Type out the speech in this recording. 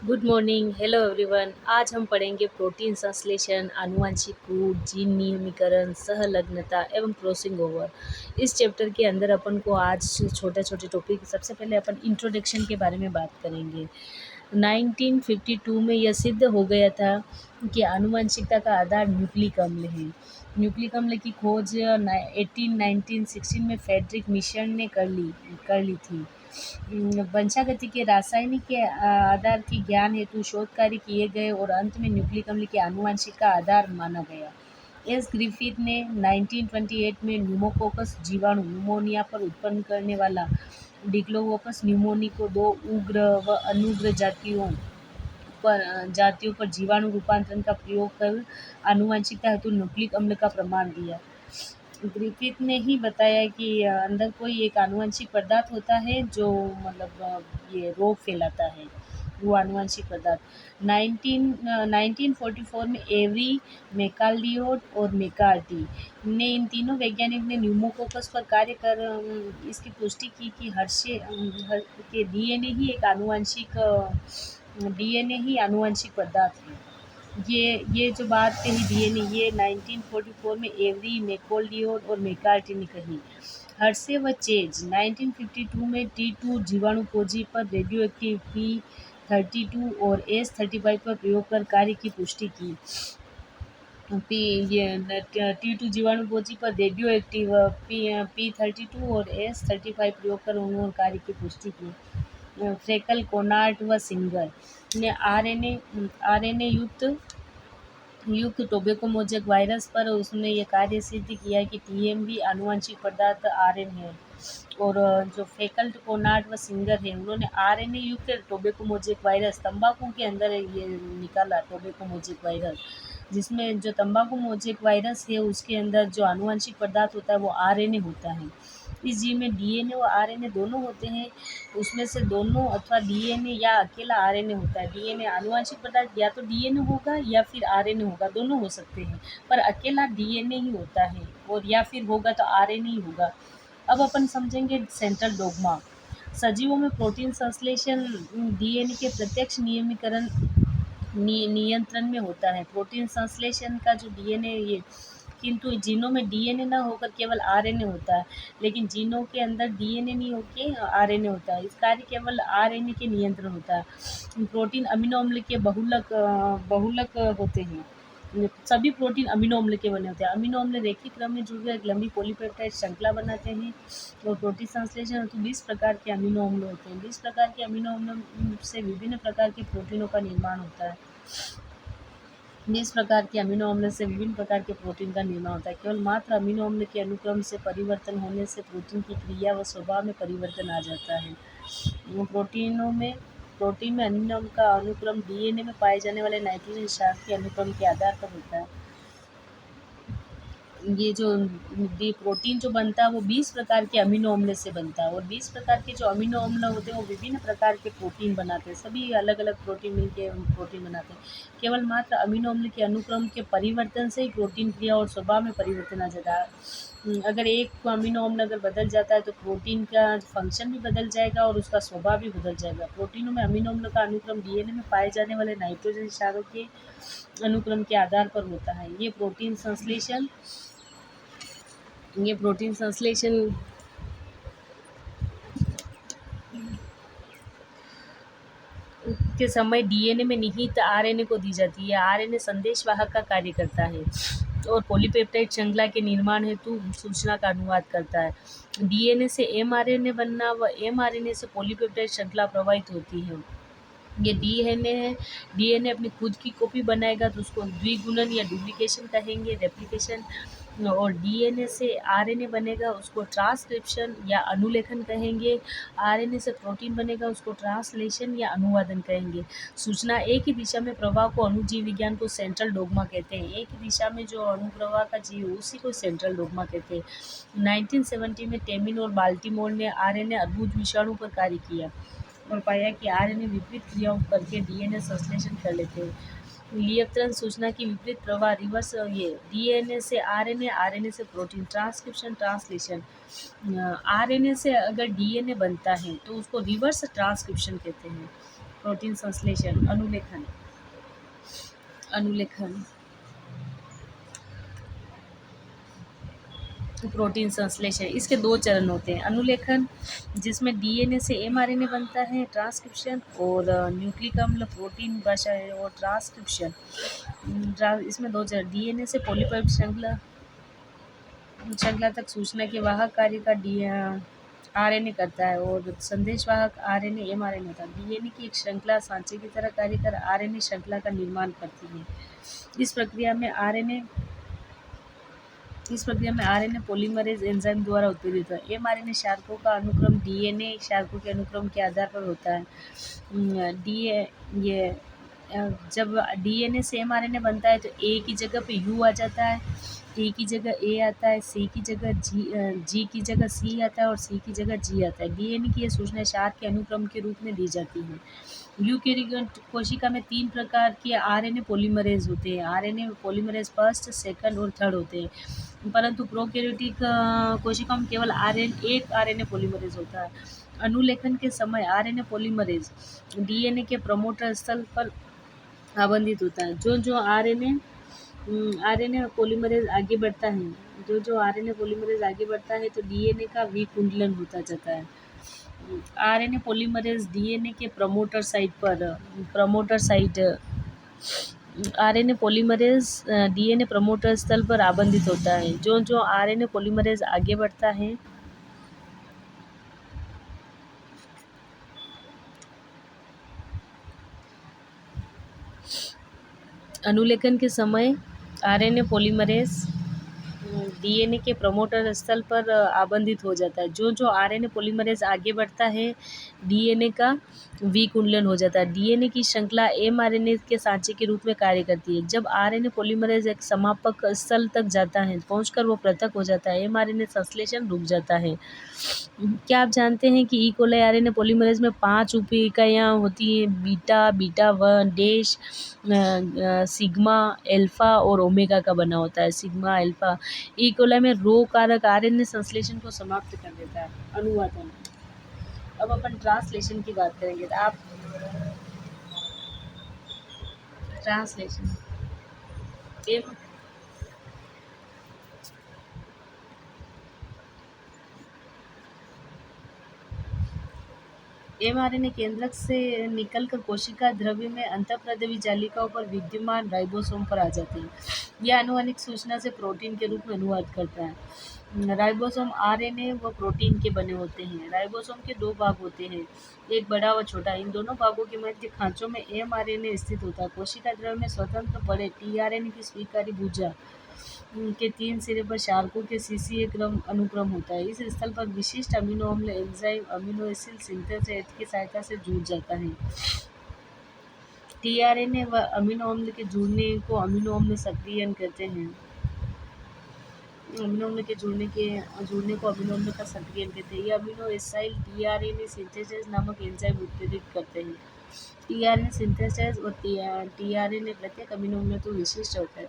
Good morning, hello everyone. आज हम पढ़ेंगे प्रोटीन संश्लेषण, आनुवंशिक कूट, जीन नियमीकरण, सहलग्नता एवं क्रॉसिंग ओवर। इस चैप्टर के अंदर अपन को आज छोटे छोटे टॉपिक, सबसे पहले अपन इंट्रोडक्शन के बारे में बात करेंगे। 1952 में यह सिद्ध हो गया था कि आनुवंशिकता का आधार न्यूक्लिक अम्ल है। न्यूक्लिक अम्ल की खोज 1916 में फ्रेडरिक मिशन ने कर ली थी। वंशागति के रासायनिक के आधार के ज्ञान हेतु शोध कार्य किए गए और अंत में न्यूक्लिक अम्ल के आनुवंशिक का आधार माना गया। एस ग्रिफिथ ने 1928 में न्यूमोकोकस जीवाणु न्यूमोनिया पर उत्पन्न करने वाला डिक्लोकोकस न्यूमोनी को दो उग्र व अनुग्र जातियों पर जीवाणु रूपांतरण का प्रयोग कर आनुवंशिकता हेतु न्यूक्लिक अम्ल का प्रमाण दिया। ग्रिफिथ ने ही बताया कि अंदर कोई एक आनुवंशिक पदार्थ होता है जो ये रोग फैलाता है, वो आनुवंशिक पदार्थ। 1944 में एवरी, मैकालडियोड और मैकार्टी ने, इन तीनों वैज्ञानिक ने न्यूमोकोकस पर कार्य कर इसकी पुष्टि की कि के डीएनए ही आनुवंशिक पदार्थ है। ये जो बात कही डीएनए, ये 1944 में एवरी, मैकोल्डियोड और मैकार्टी ने कही। हर्शे व चेज 1952 में T2 जीवाणुकोजी पर रेडियो एक्टिव P32 और S35 पर प्रयोग कर कार्य की पुष्टि की। T2 जीवाणुकोजी पर रेडियो एक्टिव P32 और S35 प्रयोग कर उन्होंने कार्य की पुष्टि की। फ्रेकल, कोनार्ड व सिंगर ने आरएनए युक्त टोबैको मोज़ेक वायरस पर उसने ये कार्य सिद्ध किया कि टीएमवी आनुवंशिक पदार्थ आरएनए है। और जो फ्रेकल, कोनार्ड व सिंगर है, उन्होंने आरएनए युक्त टोबैको मोज़ेक वायरस, तंबाकू के अंदर ये निकाला टोबैको मोज़ेक वायरस, जिसमें जो तंबाकू मोज़ेक वायरस है उसके अंदर जो आनुवंशिक पदार्थ होता है वो आरएनए होता है। इस जीव में डीएनए और आरएनए दोनों होते हैं, उसमें से दोनों अथवा डीएनए या अकेला आरएनए होता है। डीएनए आनुवंशिक पदार्थ या तो डीएनए होगा या फिर आरएनए होगा, दोनों हो सकते हैं, पर अकेला डीएनए ही होता है, और या फिर होगा तो आरएनए ही होगा। अब अपन समझेंगे सेंट्रल डोग्मा। सजीवों में प्रोटीन संश्लेषण डीएनए के प्रत्यक्ष नियंत्रण में होता है। प्रोटीन संश्लेषण का जो डीएनए, ये किंतु जीनों में डीएनए ना होकर केवल आरएनए होता है, लेकिन जीनों के अंदर डीएनए नहीं होकर आरएनए होता है। इस कार्य केवल आरएनए के नियंत्रण होता है। प्रोटीन अमीनो अम्ल के बहुलक होते हैं। सभी प्रोटीन अमीनो अम्ल के बने होते हैं। अमीनो अम्ल रेखीय क्रम में जुड़कर एक लंबी पॉलीपेप्टाइड श्रृंखला बनाते हैं। और प्रोटीन संश्लेषण हेतु 20 प्रकार के अमीनो अम्ल होते हैं। 20 प्रकार के अमीनो अम्ल से विभिन्न प्रकार के प्रोटीनों का निर्माण होता है। 20 प्रकार के अमीनो अम्ल से विभिन्न प्रकार के प्रोटीन का निर्माण होता है। केवल मात्र अमीनो अम्ल के अनुक्रम से परिवर्तन होने से प्रोटीन की क्रिया व स्वभाव में परिवर्तन आ जाता है। प्रोटीन में अमीनो अम्ल का अनुक्रम डीएनए में पाए जाने वाले नाइट्रोजन क्षार के अनुक्रम के आधार पर होता है। ये जो प्रोटीन जो बनता है वो 20 प्रकार के अमीनो अम्ल से बनता है, और 20 प्रकार के जो अमीनो अम्ल होते हैं वो विभिन्न प्रकार के प्रोटीन बनाते हैं। सभी अलग अलग प्रोटीन मिलके प्रोटीन बनाते हैं। केवल मात्र अमीनो अम्ल के अनुक्रम के परिवर्तन से ही प्रोटीन क्रिया और स्वभाव में परिवर्तन आ जाता है। अगर एक अमीनो अम्ल अगर बदल जाता है तो प्रोटीन का फंक्शन भी बदल जाएगा और उसका स्वभाव भी बदल जाएगा। प्रोटीनों में अमीनो अम्ल का अनुक्रम डीएनए में पाए जाने वाले नाइट्रोजन क्षारों के अनुक्रम के आधार पर होता है। ये प्रोटीन संश्लेषण के समय डीएनए में निहित आरएनए को दी जाती है। आरएनए संदेशवाहक का कार्य करता है और पॉलीपेप्टाइड श्रृंखला के निर्माण हेतु सूचना का अनुवाद करता है। डीएनए से एमआरएनए बनना व एमआरएनए से पॉलीपेप्टाइड श्रृंखला प्रवाहित होती है। ये डीएनए है, डीएनए अपनी खुद की कॉपी बनाएगा तो उसको द्विगुणन या डुप्लीकेशन कहेंगे, रेप्लिकेशन। और डीएनए से आरएनए बनेगा उसको ट्रांसक्रिप्शन या अनुलेखन कहेंगे। आरएनए से प्रोटीन बनेगा उसको ट्रांसलेशन या अनुवादन कहेंगे। सूचना एक ही दिशा में प्रवाह को अणुजीव विज्ञान को सेंट्रल डोग्मा कहते हैं। एक ही दिशा में जो अणुप्रवाह का जीव उसी को सेंट्रल डोग्मा कहते हैं। 1970 में टेमिन और बाल्टीमोर ने आरएनए अर्बुद विषाणु पर कार्य किया और पाया कि आरएनए विपरीत क्रियाओं करके डीएनए संश्लेषण कर लेते हैं। लियंत्रण सूचना की विपरीत प्रवाह रिवर्स, ये डीएनए से आरएनए, आरएनए से प्रोटीन, ट्रांसक्रिप्शन, ट्रांसलेशन। आरएनए से अगर डीएनए बनता है तो उसको रिवर्स ट्रांसक्रिप्शन कहते हैं, प्रोटीन संश्लेषण, अनुलेखन। अनुलेखन, प्रोटीन संश्लेषण, इसके दो चरण होते हैं। अनुलेखन जिसमें डीएनए से एमआरएनए बनता है, ट्रांसक्रिप्शन, और न्यूक्लिक अम्ल प्रोटीन भाषा है, और ट्रांसक्रिप्शन। इसमें दो चरण, डीएनए से पॉलीपेप्टाइड श्रृंखला तक सूचना के वाहक कार्य का आरएनए करता है, और संदेशवाहक आरएनए एमआरएनए होता है। डीएनए की एक श्रृंखला सांचे की तरह कार्य कर आरएनए श्रृंखला का निर्माण करती है। इस प्रक्रिया में आरएनए पॉलीमरेज एंजाइम द्वारा उत्पादित होता है। एमआरएनए क्षारकों का अनुक्रम डीएनए क्षारकों के अनुक्रम के आधार पर होता है। जब डीएनए से एमआरएनए बनता है तो ए की जगह पे यू आ जाता है, ए की जगह ए आता है, सी की जगह जी की जगह सी आता है, और सी की जगह जी आता है। डीएनए की यह सूचना क्षार के अनुक्रम के रूप में दी जाती है। यूकेरियोट कोशिका में 3 प्रकार के आरएनए पॉलीमरेज होते हैं। आरएनए पॉलीमरेज फर्स्ट, सेकंड और थर्ड होते हैं, परंतु प्रोकैरियोटिक कोशिकाओं में केवल एक आरएनए पॉलीमरेज होता है। अनुलेखन के समय आरएनए पॉलीमरेज डीएनए के प्रमोटर स्थल पर आबंधित होता है। जो आरएनए पॉलीमरेज आगे बढ़ता है, आरएनए पॉलीमरेज आगे बढ़ता है तो डीएनए का विकुंडलन होता जाता है। आरएनए पॉलीमरेज डीएनए के promoter site RNA polymerase DNA promoter स्थल पर आबंधित होता है। जो आरएनए पॉलीमरेज आगे बढ़ता है अनुलेखन के समय आरएनए पॉलीमरेज डीएनए के प्रमोटर स्थल पर आबंधित हो जाता है। जो आरएनए पॉलीमरेज आगे बढ़ता है डीएनए का विकुंडलन हो जाता है। डीएनए की श्रृंखला एमआरएनए के सांचे के रूप में कार्य करती है। जब आरएनए पॉलीमरेज एक समापक स्थल तक जाता है, पहुंचकर वो पृथक हो जाता है, एमआरएनए संश्लेषण रुक जाता है। क्या आप जानते हैं कि ई कोलाई आरएनए पॉलीमरेज में 5 उप इकाइयाँ होती हैं? बीटा 1 डैश, सिग्मा, अल्फा और ओमेगा का बना होता है। सिग्मा, अल्फा ई कोलाई में रो कारक आरएनए संश्लेषण को समाप्त कर देता है। अनुवादन। अब अपन ट्रांसलेशन की बात करेंगे। तो आप ट्रांसलेशन एमआरएनए केंद्रक से निकलकर कोशिका द्रव्य में अंतःप्रद्रवी जालिकाओं पर विद्यमान राइबोसोम पर आ जाते हैं। यह आनुवंशिक सूचना से प्रोटीन के रूप में अनुवाद करता है। राइबोसोम आरएनए व प्रोटीन के बने होते हैं। राइबोसोम के 2 भाग होते हैं, एक बड़ा व छोटा। इन दोनों भागों के मध्य खांचों में एमआरएनए स्थित होता है। कोशिका द्रव्य में स्वतंत्र बड़े टीआरएनए की स्वीकारी भुजा के 3 सिरे पर क्षारकों के सीसीए अनुक्रम होता है। इस स्थल पर विशिष्ट अमीनो अम्ल एंजाइम अमीनो एसिड सिंथेसेज की सहायता से जुड़ जाता है। टीआरएनए व अमीनो अम्ल के जुड़ने को अमीनो अम्ल सक्रियण कहते हैं। अमीनो अम्ल के जुड़ने को अमीनो अम्ल का सक्रियण कहते हैं। ये अमीनो एसाइल टीआरएनए सिंथेसेज नामक एंजाइम उत्पादित करते हैं। टीआरएनए सिंथेसेज और टीआरएनए प्रत्येक अमीनो अम्ल तो विशिष्ट होता है।